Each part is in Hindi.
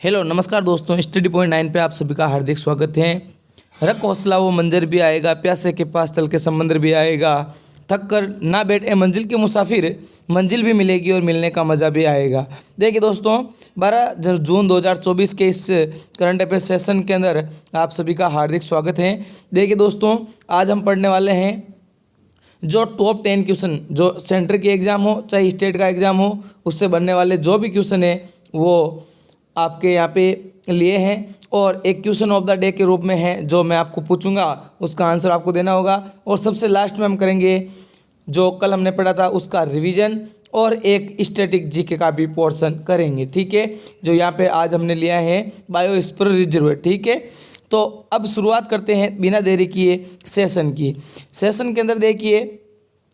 हेलो नमस्कार दोस्तों, स्टडी पॉइंट 9 पे आप सभी का हार्दिक स्वागत है। रख हौसला वो मंजर भी आएगा, प्यासे के पास चल के समंदर भी आएगा, थक कर ना बैठे मंजिल के मुसाफिर, मंजिल भी मिलेगी और मिलने का मज़ा भी आएगा। देखिए दोस्तों, 12 जून 2024 के इस करंट अफेयर सेशन के अंदर आप सभी का हार्दिक स्वागत है। देखिए दोस्तों, आज हम पढ़ने वाले हैं जो टॉप 10 क्वेश्चन, जो सेंटर की एग्ज़ाम हो चाहे स्टेट का एग्ज़ाम हो, उससे बनने वाले जो भी क्वेश्चन है वो आपके यहाँ पे लिए हैं और एक क्वेश्चन ऑफ द डे के रूप में है जो मैं आपको पूछूंगा, उसका आंसर आपको देना होगा। और सबसे लास्ट में हम करेंगे जो कल हमने पढ़ा था उसका रिवीजन और एक स्टैटिक जीके का भी पोर्शन करेंगे, ठीक है। जो यहाँ पे आज हमने लिया है बायोस्फीयर रिजर्व, ठीक है। तो अब शुरुआत करते हैं बिना देरी किए सेशन की। सेशन के अंदर देखिए,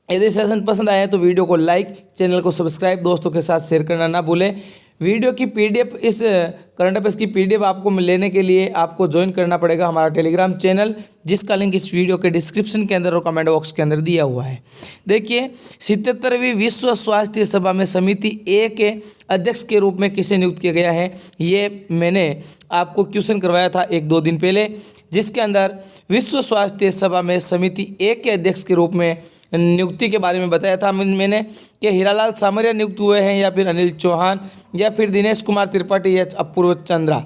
यदि सेशन पसंद आया तो वीडियो को लाइक, चैनल को सब्सक्राइब, दोस्तों के साथ शेयर करना ना भूलें। वीडियो की पीडीएफ, इस करंट अफेयर्स की पीडीएफ आपको लेने के लिए आपको ज्वाइन करना पड़ेगा हमारा टेलीग्राम चैनल, जिसका लिंक इस वीडियो के डिस्क्रिप्शन के अंदर और कमेंट बॉक्स के अंदर दिया हुआ है। देखिए, 77वीं विश्व स्वास्थ्य सभा में समिति ए के अध्यक्ष के रूप में किसे नियुक्त किया गया है, ये मैंने आपको क्वेश्चन करवाया था 1-2 दिन पहले, जिसके अंदर विश्व स्वास्थ्य सभा में समिति ए के अध्यक्ष के रूप में नियुक्ति के बारे में बताया था मैंने कि हीरालाल सामरिया नियुक्त हुए हैं, या फिर अनिल चौहान, या फिर दिनेश कुमार त्रिपाठी, या अपूर्व चंद्रा,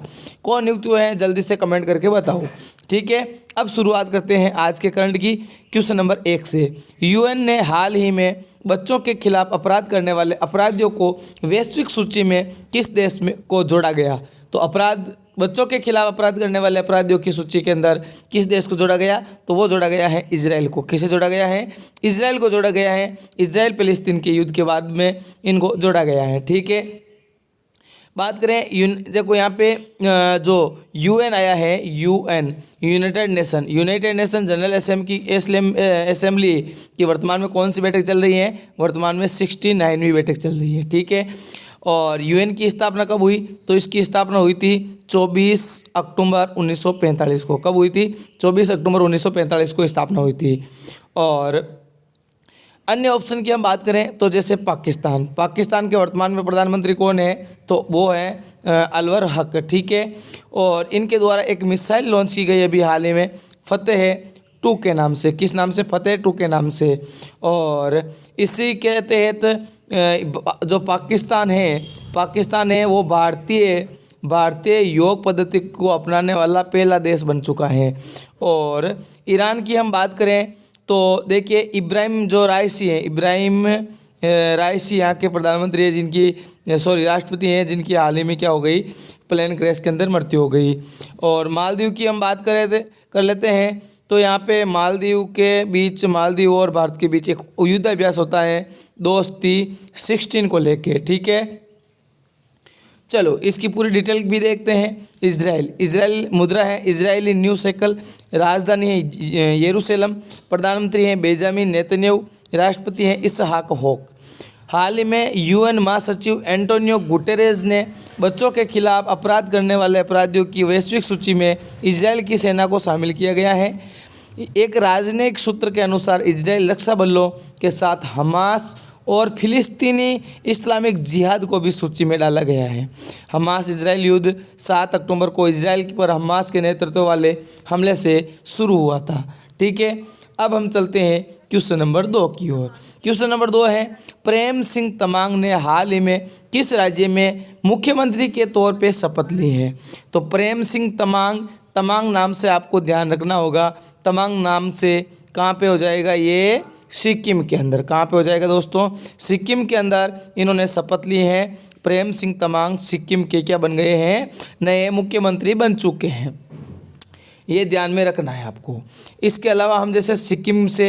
कौन नियुक्त हुए हैं जल्दी से कमेंट करके बताओ, ठीक है। अब शुरुआत करते हैं आज के करंट की क्वेश्चन नंबर 1 से। यूएन ने हाल ही में बच्चों के खिलाफ अपराध करने वाले अपराधियों को वैश्विक सूची में किस देश में को जोड़ा गया? तो बच्चों के खिलाफ अपराध करने वाले अपराधियों की सूची के अंदर किस देश को जोड़ा गया? तो वो जोड़ा गया है इजराइल को। किसे जोड़ा गया है? इजराइल को जोड़ा गया है। इजराइल फिलिस्तीन के युद्ध के बाद में इनको जोड़ा गया है, ठीक है। बात करें देखो यहाँ पे जो यूएन आया है, UN United nation general assembly की वर्तमान में कौन सी बैठक चल रही है? वर्तमान में 69वीं बैठक चल रही है, ठीक है। और यूएन की स्थापना कब हुई? तो इसकी स्थापना हुई थी 24 अक्टूबर 1945 को। कब हुई थी? 24 अक्टूबर 1945 को स्थापना हुई थी। और अन्य ऑप्शन की हम बात करें तो जैसे पाकिस्तान के वर्तमान में प्रधानमंत्री कौन है? तो वो है अनवर हक, ठीक है। और इनके द्वारा एक मिसाइल लॉन्च की गई अभी हाल ही में, फतेह 2 के नाम से। किस नाम से? फतेह 2 के नाम से। और इसी के तहत जो पाकिस्तान है वो भारतीय योग पद्धति को अपनाने वाला पहला देश बन चुका है। और ईरान की हम बात करें तो देखिए, इब्राहिम राइसी यहाँ के प्रधानमंत्री है, राष्ट्रपति हैं, जिनकी हाल ही में क्या हो गई? प्लेन क्रैश के अंदर मृत्यु हो गई। और मालदीव की हम बात कर लेते हैं तो यहाँ पे मालदीव और भारत के बीच एक युद्धाभ्यास होता है दोस्ती 16 को लेके, ठीक है। चलो इसकी पूरी डिटेल भी देखते हैं। इजराइल मुद्रा है इजरायली न्यू शेकल, राजधानी है यरूशलेम, प्रधानमंत्री हैं बेंजामिन नेतन्याहू, राष्ट्रपति हैं इसहाक हेर्ज़ोग। हाल ही में यूएन महासचिव एंटोनियो गुटेरेस ने बच्चों के खिलाफ अपराध करने वाले अपराधियों की वैश्विक सूची में इजराइल की सेना को शामिल किया गया है। एक राजनयिक सूत्र के अनुसार इजराइल रक्षा बलों के साथ हमास और फिलिस्तीनी इस्लामिक जिहाद को भी सूची में डाला गया है। हमास इजराइल युद्ध 7 अक्टूबर को इजराइल पर हमास के नेतृत्व वाले हमले से शुरू हुआ था, ठीक है। अब हम चलते हैं क्वेश्चन नंबर 2 की ओर। क्वेश्चन नंबर 2 है, प्रेम सिंह तमांग ने हाल ही में किस राज्य में मुख्यमंत्री के तौर पे शपथ ली है? तो प्रेम सिंह तमांग नाम से आपको ध्यान रखना होगा। तमांग नाम से कहाँ पे हो जाएगा ये? सिक्किम के अंदर। कहाँ पे हो जाएगा दोस्तों? सिक्किम के अंदर इन्होंने शपथ ली है। प्रेम सिंह तमांग सिक्किम के क्या बन गए हैं? नए मुख्यमंत्री बन चुके हैं। ये ध्यान में रखना है आपको। इसके अलावा हम जैसे सिक्किम से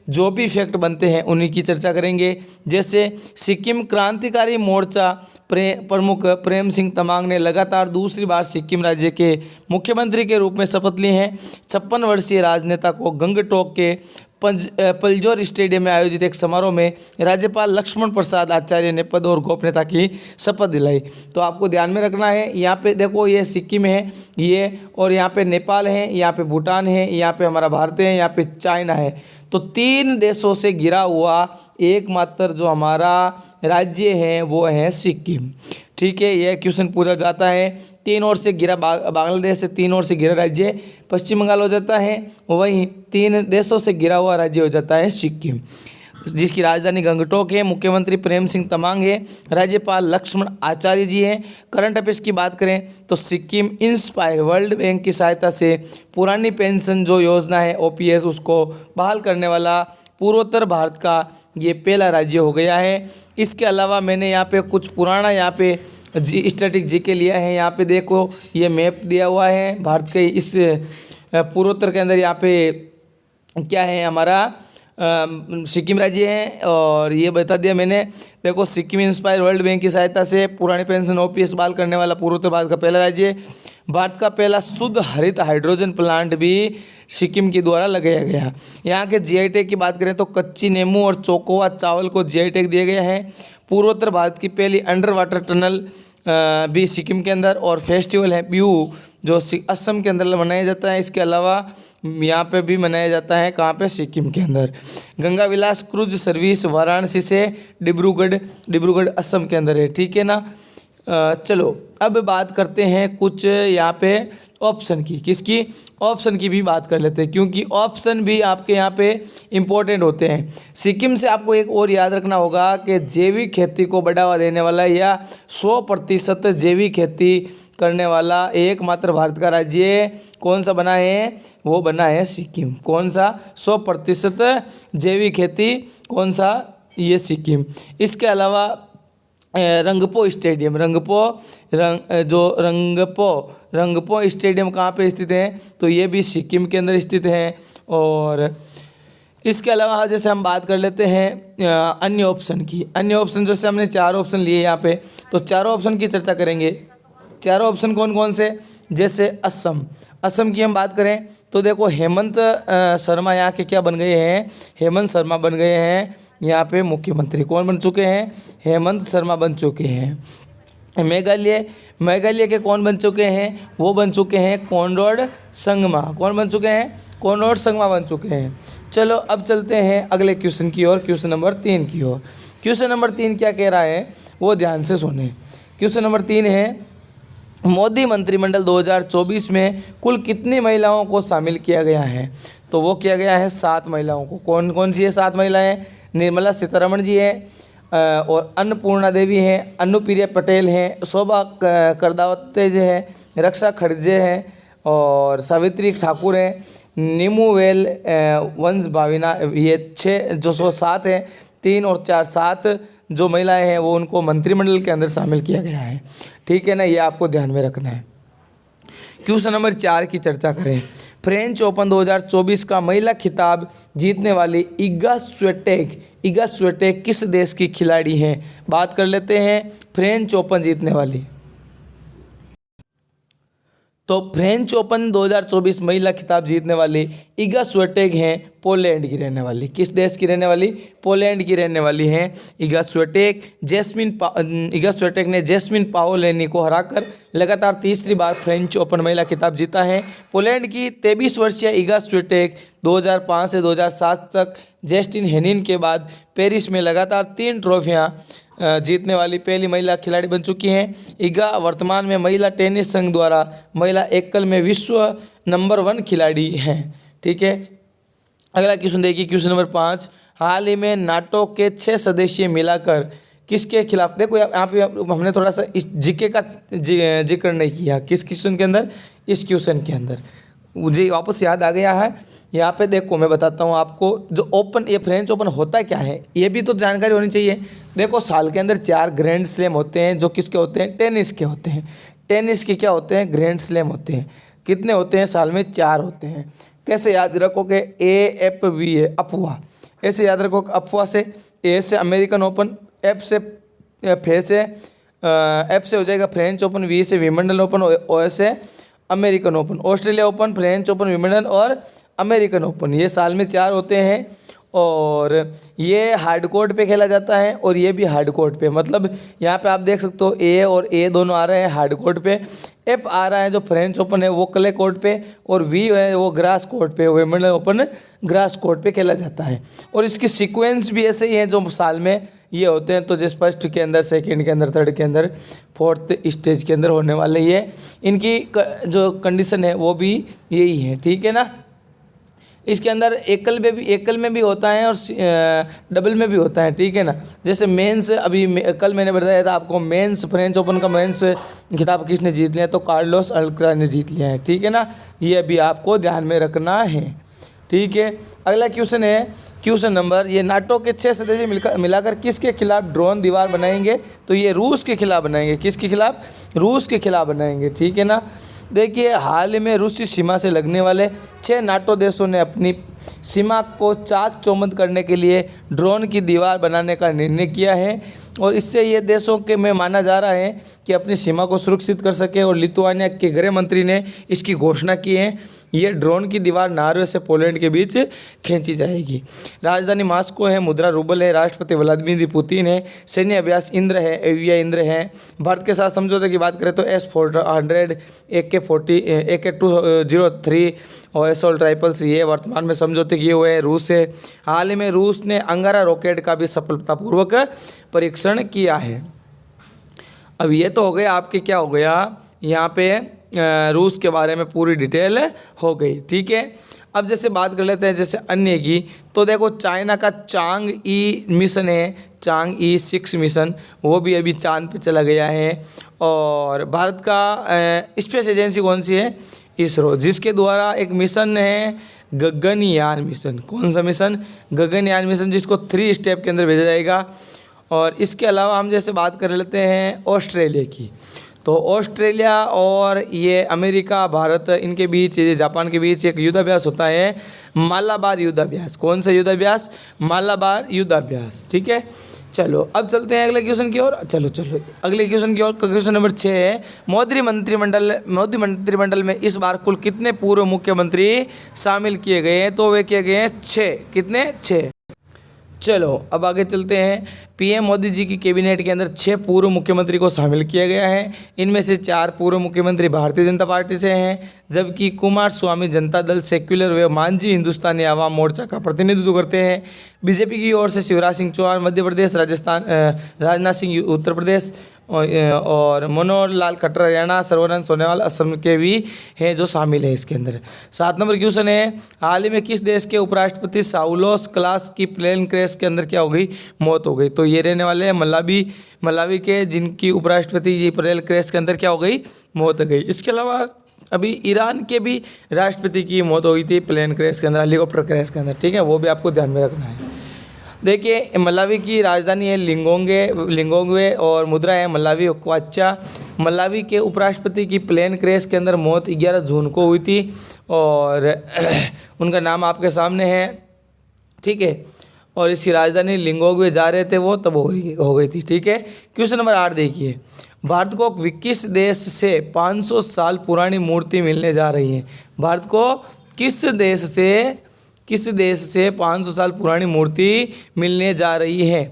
जो भी फैक्ट बनते हैं उन्हीं की चर्चा करेंगे। जैसे सिक्किम क्रांतिकारी मोर्चा प्रमुख प्रेम सिंह तमांग ने लगातार दूसरी बार सिक्किम राज्य के मुख्यमंत्री के रूप में शपथ ली हैं। 56 वर्षीय राजनेता को गंगटोक के पलजोर स्टेडियम में आयोजित एक समारोह में राज्यपाल लक्ष्मण प्रसाद आचार्य ने पद और गोपनीयता की शपथ दिलाई। तो आपको ध्यान में रखना है, यहाँ पे देखो ये सिक्किम है ये, और यहाँ पे नेपाल है, यहाँ पे भूटान है, यहाँ पे हमारा भारत है, यहाँ पे चाइना है। तो 3 देशों से घिरा हुआ एकमात्र जो हमारा राज्य है वो है सिक्किम। ठीक है, यह क्वेश्चन पूछा जाता है। 3 ओर से घिरा बांग्लादेश से 3 ओर से घिरा राज्य पश्चिम बंगाल हो जाता है, वहीं 3 देशों से घिरा हुआ राज्य हो जाता है सिक्किम, जिसकी राजधानी गंगटोक है। मुख्यमंत्री प्रेम सिंह तमांग है, राज्यपाल लक्ष्मण आचार्य जी हैं। करंट अफेयर्स की बात करें तो सिक्किम इंस्पायर वर्ल्ड बैंक की सहायता से पुरानी पेंशन जो योजना है ओपीएस उसको बहाल करने वाला पूर्वोत्तर भारत का ये पहला राज्य हो गया है। इसके अलावा मैंने यहाँ पे कुछ पुराना यहाँ पे स्टैटिक जीके लिया है। यहाँ पे देखो ये मैप दिया हुआ है भारत के इस पूर्वोत्तर के अंदर। यहाँ पे क्या है हमारा सिक्किम राज्य है और ये बता दिया मैंने। देखो सिक्किम इंस्पायर वर्ल्ड बैंक की सहायता से पुरानी पेंशन ओपीएस बहाल करने वाला पूर्वोत्तर भारत का पहला राज्य है। भारत का पहला शुद्ध हरित हाइड्रोजन प्लांट भी सिक्किम के द्वारा लगाया गया। यहाँ के जीआई टैग की बात करें तो कच्ची नींबू और चोकोवा चावल को जीआई टैग दिए गए हैं। पूर्वोत्तर भारत की पहली अंडर वाटर टनल भी सिक्किम के अंदर, और फेस्टिवल है बिहू जो असम के अंदर मनाया जाता है। इसके अलावा यहाँ पे भी मनाया जाता है, कहाँ पे, सिक्किम के अंदर। गंगा विलास क्रूज सर्विस वाराणसी से डिब्रूगढ़ असम के अंदर है। ठीक है ना। चलो अब बात करते हैं कुछ यहाँ पे ऑप्शन की। किसकी? ऑप्शन की भी बात कर लेते हैं, क्योंकि ऑप्शन भी आपके यहाँ पे इम्पोर्टेंट होते हैं। सिक्किम से आपको एक और याद रखना होगा कि जैविक खेती को बढ़ावा देने वाला या 100% जैविक खेती करने वाला एकमात्र भारत का राज्य कौन सा बना है? वो बना है सिक्किम। कौन सा? 100% जैविक खेती, कौन सा? ये सिक्किम। इसके अलावा रंगपो स्टेडियम, रंगपो स्टेडियम कहाँ पे स्थित है? तो ये भी सिक्किम के अंदर स्थित है। और इसके अलावा जैसे हम बात कर लेते हैं अन्य ऑप्शन की। अन्य ऑप्शन जैसे हमने 4 ऑप्शन लिए यहाँ पे, तो चारों ऑप्शन की चर्चा करेंगे। चारों ऑप्शन कौन कौन से? जैसे असम की हम बात करें तो देखो हेमंत शर्मा यहाँ के क्या बन गए हैं? हेमंत शर्मा बन गए हैं यहाँ पे मुख्यमंत्री। कौन बन चुके हैं? हेमंत शर्मा बन चुके हैं। मेघालय के कौन बन चुके हैं? वो बन चुके हैं कॉनराड संगमा। कौन बन चुके हैं? कॉनराड संगमा बन चुके हैं। चलो अब चलते हैं अगले क्वेश्चन की ओर, क्वेश्चन नंबर 3 की ओर। क्वेश्चन नंबर 3 क्या कह रहा है वो ध्यान से सुने। क्वेश्चन नंबर 3 है, मोदी मंत्रिमंडल 2024 में कुल कितनी महिलाओं को शामिल किया गया है? तो वो किया गया है 7 महिलाओं को। कौन कौन सी है 7 महिलाएं? निर्मला सीतारमण जी हैं और अन्नपूर्णा देवी हैं, अनुप्रिया पटेल हैं, शोभा करदावते जी हैं, रक्षा खड़गे हैं और सावित्री ठाकुर हैं, नीमूवेल वंश भाविना। ये 6 जो 7 हैं, 3 और 4 7 जो महिलाएं हैं वो उनको मंत्रिमंडल के अंदर शामिल किया गया है। ठीक है ना, ये आपको ध्यान में रखना है। क्वेश्चन नंबर 4 की चर्चा करें। फ्रेंच ओपन 2024 का महिला खिताब जीतने वाली इगा स्विएटेक किस देश की खिलाड़ी हैं? बात कर लेते हैं फ्रेंच ओपन जीतने वाली। तो फ्रेंच ओपन 2024 महिला खिताब जीतने वाली इगा स्विएटेक हैं पोलैंड की रहने वाली। किस देश की रहने वाली? पोलैंड की रहने वाली हैं इगा स्विएटेक। इगा स्विएटेक ने जैस्मिन पाओलेनी को हराकर लगातार तीसरी बार फ्रेंच ओपन महिला खिताब जीता है। पोलैंड की 23 वर्षीय इगा स्विएटेक 2005 से 2007 तक जस्टिन हेनिन के बाद पेरिस में लगातार 3 ट्रॉफियां जीतने वाली पहली महिला खिलाड़ी बन चुकी हैं। इगा वर्तमान में महिला टेनिस संघ द्वारा महिला एकल में विश्व नंबर 1 खिलाड़ी हैं। ठीक है, अगला क्वेश्चन देखिए, क्वेश्चन नंबर 5। हाल ही में नाटो के 6 सदस्य मिलाकर किसके खिलाफ? देखो यहाँ पे हमने थोड़ा सा इस जीके का जिक्र नहीं किया। किस क्वेश्चन के अंदर? इस क्वेश्चन के अंदर मुझे वापस याद आ गया है। यहाँ पे देखो मैं बताता हूँ आपको, जो ओपन ये फ्रेंच ओपन होता क्या है ये भी तो जानकारी होनी चाहिए। देखो साल के अंदर 4 ग्रैंड स्लैम होते हैं जो किसके होते हैं? टेनिस के होते हैं। टेनिस के क्या होते हैं? ग्रैंड स्लैम होते हैं। कितने होते हैं? साल में 4 होते हैं। कैसे याद रखोगे? AFV है अफवाह, ऐसे याद रखो। अफवाह से ए से अमेरिकन ओपन, एफ से हो जाएगा फ्रेंच ओपन, वी से विंबलडन ओपन, ओ से American open, Australia open, French open, Wimbledon और अमेरिकन ओपन। ये साल में 4 होते हैं और ये हार्ड कोर्ट पे खेला जाता है और ये भी हार्ड कोर्ट पे, मतलब यहाँ पे आप देख सकते हो ए और ए दोनों आ रहे हैं हार्ड कोर्ट पे। एफ आ रहा है जो फ्रेंच ओपन है वो क्ले कोर्ट पे, और वी है वो ग्रास कोर्ट पे, विंबलडन ओपन ग्रास कोर्ट पे खेला जाता है। और इसकी सीक्वेंस भी ऐसे ही है जो साल में ये होते हैं, तो जिस फर्स्ट के अंदर, सेकंड के अंदर, थर्ड के अंदर, फोर्थ स्टेज के अंदर होने वाले ये इनकी जो कंडीशन है वो भी यही है, ठीक है ना। इसके अंदर एकल में भी होता है और डबल में भी होता है, ठीक है ना। जैसे मेंस, अभी कल मैंने बताया था आपको, मेंस फ्रेंच ओपन का मेंस खिताब किसने जीत लिया, तो कार्लोस अल्कराज ने जीत लिया है, ठीक है ना। ये अभी आपको ध्यान में रखना है, ठीक है। अगला क्वेश्चन है क्वेश्चन नंबर, ये नाटो के 6 सदस्य मिलाकर किसके खिलाफ ड्रोन दीवार बनाएंगे, तो ये रूस के खिलाफ बनाएंगे। किसके खिलाफ, रूस के खिलाफ बनाएंगे, ठीक है ना। देखिए हाल में रूसी सीमा से लगने वाले 6 नाटो देशों ने अपनी सीमा को चाक चौबंद करने के लिए ड्रोन की दीवार बनाने का निर्णय किया है, और इससे ये देशों के में माना जा रहा है कि अपनी सीमा को सुरक्षित कर सके। और लिथुआनिया के गृह मंत्री ने इसकी घोषणा की है। ये ड्रोन की दीवार नॉर्वे से पोलैंड के बीच खींची जाएगी। राजधानी मॉस्को है, मुद्रा रूबल है, राष्ट्रपति व्लादिमीर पुतिन है, सैन्य अभ्यास इंद्र है, एविया इंद्र है। भारत के साथ समझौते की बात करें तो S-400, AK-40, AK-203 और असॉल्ट राइफल्स ये वर्तमान में समझौते किए हुए हैं रूस से। हाल ही में रूस ने अंगारा रॉकेट का भी सफलतापूर्वक परीक्षण किया है। अब ये तो हो गया आपके, क्या हो गया यहाँ पे रूस के बारे में पूरी डिटेल हो गई, ठीक है। अब जैसे बात कर लेते हैं जैसे अन्य की, तो देखो चाइना का चांग ई मिशन है, चांग ई 6 मिशन, वो भी अभी चांद पे चला गया है। और भारत का स्पेस एजेंसी कौन सी है, इसरो, जिसके द्वारा एक मिशन है गगनयान मिशन। कौन सा मिशन, गगनयान मिशन, जिसको 3 स्टेप के अंदर भेजा जाएगा। और इसके अलावा हम जैसे बात कर लेते हैं ऑस्ट्रेलिया की, तो ऑस्ट्रेलिया और ये अमेरिका, भारत, इनके बीच, जापान के बीच एक युद्धाभ्यास होता है, मालाबार युद्धाभ्यास। कौन सा युद्धाभ्यास, मालाबार युद्धाभ्यास, ठीक है। चलो अब चलते हैं अगले क्वेश्चन की ओर। चलो अगले क्वेश्चन की ओर। क्वेश्चन नंबर 6 है, मोदी मंत्रिमंडल में इस बार कुल कितने पूर्व मुख्यमंत्री शामिल किए गए हैं, तो वे किए गए हैं 6। कितने, 6। चलो अब आगे चलते हैं। पीएम मोदी जी की कैबिनेट के अंदर 6 पूर्व मुख्यमंत्री को शामिल किया गया है। इनमें से 4 पूर्व मुख्यमंत्री भारतीय जनता पार्टी से हैं, जबकि कुमार स्वामी जनता दल, सेक्युलर व मांझी हिंदुस्तानी आवाम मोर्चा का प्रतिनिधित्व करते हैं। बीजेपी की ओर से शिवराज सिंह चौहान मध्य प्रदेश, राजनाथ सिंह उत्तर प्रदेश और मनोहर लाल खट्टर हरियाणा, सर्बानंद सोनोवाल असम के भी हैं जो शामिल है इसके अंदर। 7 नंबर क्वेश्चन है, हाल ही में किस देश के उपराष्ट्रपति साउलोस क्लास की प्लेन क्रैश के अंदर क्या हो गई, मौत हो गई, तो ये रहने वाले हैं मलावी के, जिनकी उपराष्ट्रपति जी प्लेन क्रैश के अंदर क्या हो गई, मौत हो गई। इसके अलावा अभी ईरान के भी राष्ट्रपति की मौत हो गई थी प्लेन क्रैश के अंदर, हेलीकॉप्टर क्रैश के अंदर, ठीक है, वो भी आपको ध्यान में रखना है। देखिए मलावी की राजधानी है लिंगोंगे और मुद्रा है मलावी क्वाचा। मलावी के उपराष्ट्रपति की प्लेन क्रैश के अंदर मौत 11 जून को हुई थी और उनका नाम आपके सामने है, ठीक है। और इसकी राजधानी लिंगोंगे जा रहे थे वो, तब हो गई थी, ठीक है। क्वेश्चन नंबर 8 देखिए, भारत को किस देश से 500 साल पुरानी मूर्ति मिलने जा रही है। भारत को किस देश से 500 साल पुरानी मूर्ति मिलने जा रही है,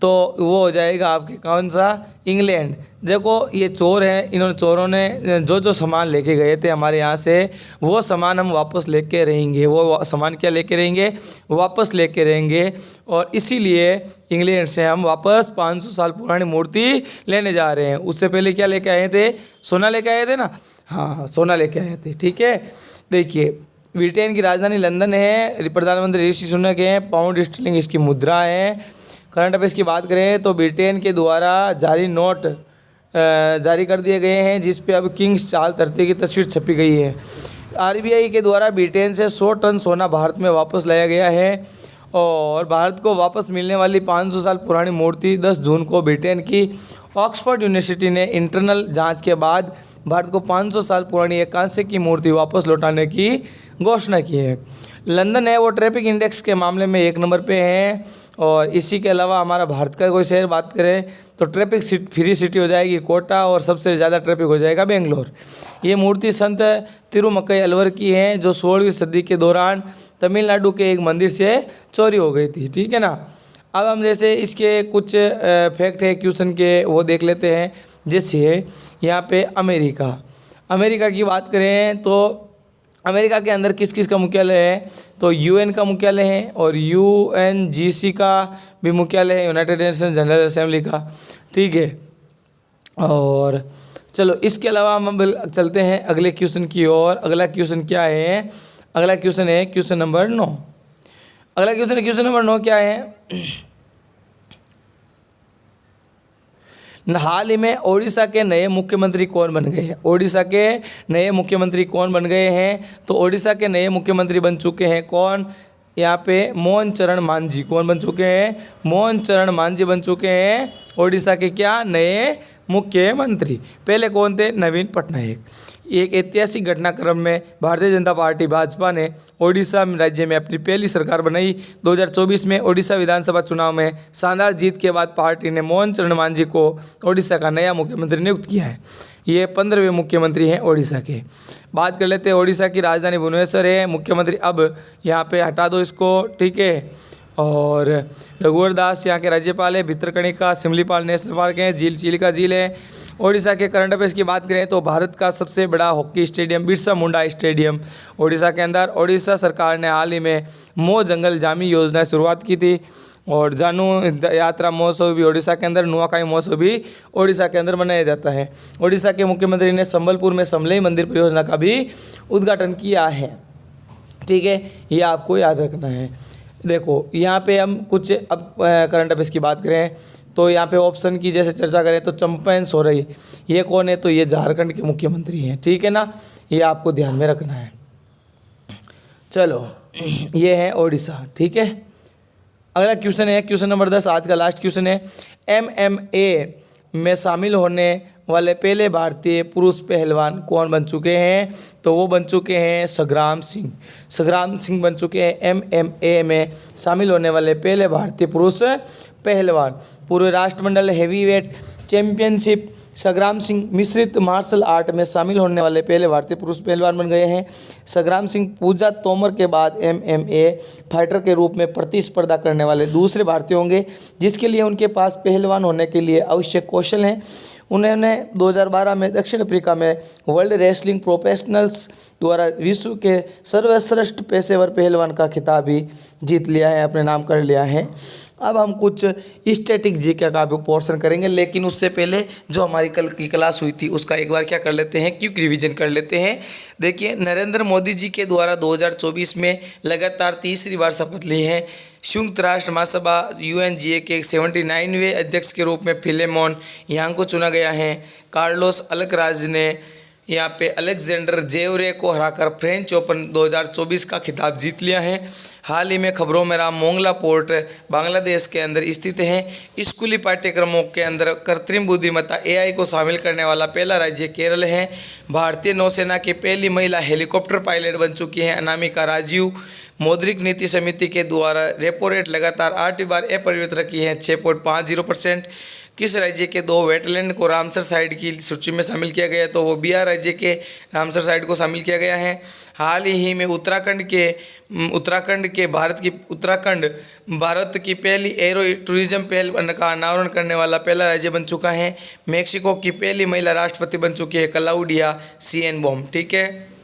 तो वो हो जाएगा आपके कौन सा, इंग्लैंड। देखो ये चोर हैं, इन्होंने चोरों ने जो सामान लेके गए थे हमारे यहाँ से, वो सामान हम वापस लेके रहेंगे। वो सामान क्या लेके रहेंगे, वापस लेके रहेंगे। और इसीलिए इंग्लैंड से हम वापस 500 साल पुरानी मूर्ति लेने जा रहे हैं। उससे पहले क्या लेके आए थे, सोना लेके आए थे ना, हाँ सोना लेके आए थे, ठीक है। देखिए ब्रिटेन की राजधानी लंदन है, प्रधानमंत्री ऋषि सुनक हैं, पाउंड स्टर्लिंग इसकी मुद्रा है। करंट अफेयर्स की बात करें तो ब्रिटेन के द्वारा जारी नोट जारी कर दिए गए हैं, जिस पे अब किंग्स चार्ल्स तृतीय की तस्वीर छपी गई है। आरबीआई के द्वारा ब्रिटेन से 100 टन सोना भारत में वापस लाया गया है और भारत को वापस मिलने वाली 500 साल पुरानी मूर्ति 10 जून को ब्रिटेन की ऑक्सफोर्ड यूनिवर्सिटी ने इंटरनल जांच के बाद भारत को 500 साल पुरानी एक कांस्य की मूर्ति वापस लौटाने की घोषणा की है। लंदन है वो ट्रैफिक इंडेक्स के मामले में 1 नंबर पे है। और इसी के अलावा हमारा भारत का कोई शहर बात करें तो ट्रैफिक फ्री सिटी हो जाएगी कोटा, और सबसे ज़्यादा ट्रैफिक हो जाएगा बेंगलोर। ये मूर्ति संत तिरुमक्कई अलवर की है, जो 16वीं सदी के दौरान तमिलनाडु के एक मंदिर से चोरी हो गई थी। ठीक है ना। अब हम जैसे इसके कुछ फैक्ट है क्वेश्चन के, वो देख लेते हैं। जैसे यहाँ पे अमेरिका की बात करें तो अमेरिका के अंदर किस किस का मुख्यालय है, तो यूएन का मुख्यालय है, और यूएनजीसी का भी मुख्यालय है, यूनाइटेड नेशंस जनरल असेंबली का। ठीक है। और चलो इसके अलावा हम चलते हैं अगले क्वेश्चन की ओर। अगला क्वेश्चन क्या है, अगला क्वेश्चन है क्वेश्चन नंबर 9। अगला क्वेश्चन नंबर 9 क्या है, हाल ही में ओडिशा के नए मुख्यमंत्री कौन बन गए हैं। ओडिशा के नए मुख्यमंत्री कौन बन गए हैं, तो ओडिशा के नए मुख्यमंत्री बन चुके हैं कौन, यहाँ पे मोहन चरण मांझी। कौन बन चुके हैं, मोहन चरण मांझी बन चुके हैं ओडिशा के क्या नए मुख्यमंत्री। पहले कौन थे, नवीन पटनायक। एक ऐतिहासिक घटनाक्रम में भारतीय जनता पार्टी भाजपा ने ओडिशा राज्य में अपनी पहली सरकार बनाई। 2024 में ओडिशा विधानसभा चुनाव में शानदार जीत के बाद पार्टी ने मोहन चरण मांझी को ओडिशा का नया मुख्यमंत्री नियुक्त किया है। ये 15वें मुख्यमंत्री हैं ओडिशा के। बात कर लेते हैं, ओडिशा की राजधानी भुवनेश्वर है। मुख्यमंत्री अब यहाँ पे हटा दो इसको। ठीक है। और रघुवर दास यहाँ के राज्यपाल है। भितरकनिका सिमलीपाल नेशनल पार्क है। झील चिलिका झील है। ओडिशा के करंट अफेयर्स की बात करें तो भारत का सबसे बड़ा hockey stadium Birsa Munda stadium Odisha के अंदर। ओडिशा सरकार ने हाल ही में मो जंगल जामी योजना की शुरुआत की थी। और जानू यात्रा महोत्सव भी ओडिशा के अंदर, नुआखाई महोत्सव भी ओडिशा के अंदर मनाया जाता है। ओडिशा के मुख्यमंत्री ने संबलपुर में समलेई मंदिर परियोजना का भी उद्घाटन किया है। ठीक है, ये आपको याद रखना है। देखो यहाँ पे हम कुछ अब करंट अफेयर्स की बात करें तो यहाँ पे ऑप्शन की जैसे चर्चा करें तो चंपन सोरेन ये कौन है, तो ये झारखंड के मुख्यमंत्री हैं। ठीक है ना, ये आपको ध्यान में रखना है। चलो ये है ओडिशा। ठीक है। अगला क्वेश्चन है क्वेश्चन नंबर 10, आज का लास्ट क्वेश्चन है। MMA में शामिल होने वाले पहले भारतीय पुरुष पहलवान कौन बन चुके हैं, तो वो बन चुके हैं संग्राम सिंह। संग्राम सिंह बन चुके हैं MMA में शामिल होने वाले पहले भारतीय पुरुष पहलवान। पूर्व राष्ट्रमंडल हेवीवेट चैंपियनशिप संग्राम सिंह मिश्रित मार्शल आर्ट में शामिल होने वाले पहले भारतीय पुरुष पहलवान बन गए हैं। संग्राम सिंह पूजा तोमर के बाद MMA फाइटर के रूप में प्रतिस्पर्धा करने वाले दूसरे भारतीय होंगे जिसके लिए उनके पास पहलवान होने के लिए आवश्यक कौशल हैं। उन्होंने 2012 में दक्षिण अफ्रीका में वर्ल्ड रेसलिंग प्रोफेशनल्स द्वारा विश्व के सर्वश्रेष्ठ पेशेवर पहलवान का खिताब भी जीत लिया है, अपने नाम कर लिया है। अब हम कुछ स्टैटिक जीके का भी पोर्शन करेंगे, लेकिन उससे पहले जो हमारी कल की क्लास हुई थी उसका एक बार क्या कर लेते हैं, क्विक रिवीजन कर लेते हैं। देखिए, नरेंद्र मोदी जी के द्वारा 2024 में लगातार तीसरी बार शपथ ली है। संयुक्त राष्ट्र महासभा UNGA के 79वें अध्यक्ष के रूप में फिलेमोन यांग को चुना गया है। कार्लोस अल्कराज ने यहाँ पे अलेक्जेंडर जेवरे को हराकर फ्रेंच ओपन 2024 का खिताब जीत लिया है। हाल ही में खबरों में रहा मोंगला पोर्ट बांग्लादेश के अंदर स्थित है। स्कूली पाठ्यक्रमों के अंदर कृत्रिम बुद्धिमत्ता AI को शामिल करने वाला पहला राज्य केरल है। भारतीय नौसेना की पहली महिला हेलीकॉप्टर पायलट बन चुकी हैं अनामिका राजीव। मौद्रिक नीति समिति के द्वारा रेपो रेट लगातार 8वीं बार अपरिवर्तित रखी है 6.50%। किस राज्य के 2 वेटलैंड को रामसर साइट की सूची में शामिल किया गया, तो वो बिहार राज्य के रामसर साइट को शामिल किया गया है। हाल ही में उत्तराखंड भारत की पहली एरो टूरिज्म पहल का अनावरण करने वाला पहला राज्य बन चुका है। मेक्सिको की पहली महिला राष्ट्रपति बन चुकी है क्लाउडिया शिएनबॉम। ठीक है।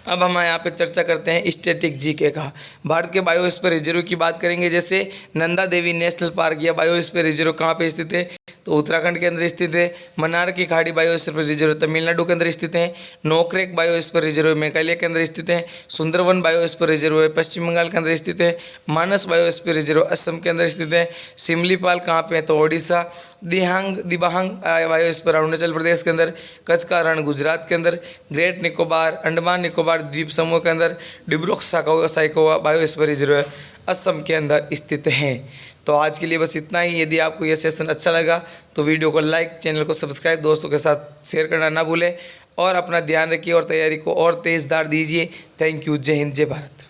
अब हम यहाँ पे चर्चा करते हैं स्टैटिक जीके का। भारत के बायोस्फीयर रिजर्व की बात करेंगे, जैसे नंदा देवी नेशनल पार्क या बायोस्फीयर रिजर्व कहाँ पे स्थित है, तो उत्तराखंड के अंदर स्थित है। मन्नार की खाड़ी बायोस्फीयर रिजर्व तमिलनाडु के अंदर स्थित है। नोकरेक बायोस्फीयर रिजर्व मेघालय के अंदर स्थित है। सुंदरवन बायोस्फीयर रिजर्व पश्चिम बंगाल के अंदर स्थित है। मानस बायोस्फीयर रिजर्व असम के अंदर स्थित है। सिमलीपाल कहाँ पे है, तो ओडिशा। दिबांग बायोस्फीयर अरुणाचल प्रदेश के अंदर। कच्छ का रण गुजरात के अंदर। ग्रेट निकोबार अंडमान निकोबार निकोबार द्वीप समूह के अंदर डिब्रूगढ़ साइकोवा बायोस्फीयर रिजर्व असम के अंदर स्थित हैं। तो आज के लिए बस इतना ही। यदि आपको यह सेशन अच्छा लगा तो वीडियो को लाइक, चैनल को सब्सक्राइब, दोस्तों के साथ शेयर करना ना भूलें और अपना ध्यान रखिए और तैयारी को और तेज़ धार दीजिए। Thank you. जय हिंद, जय भारत।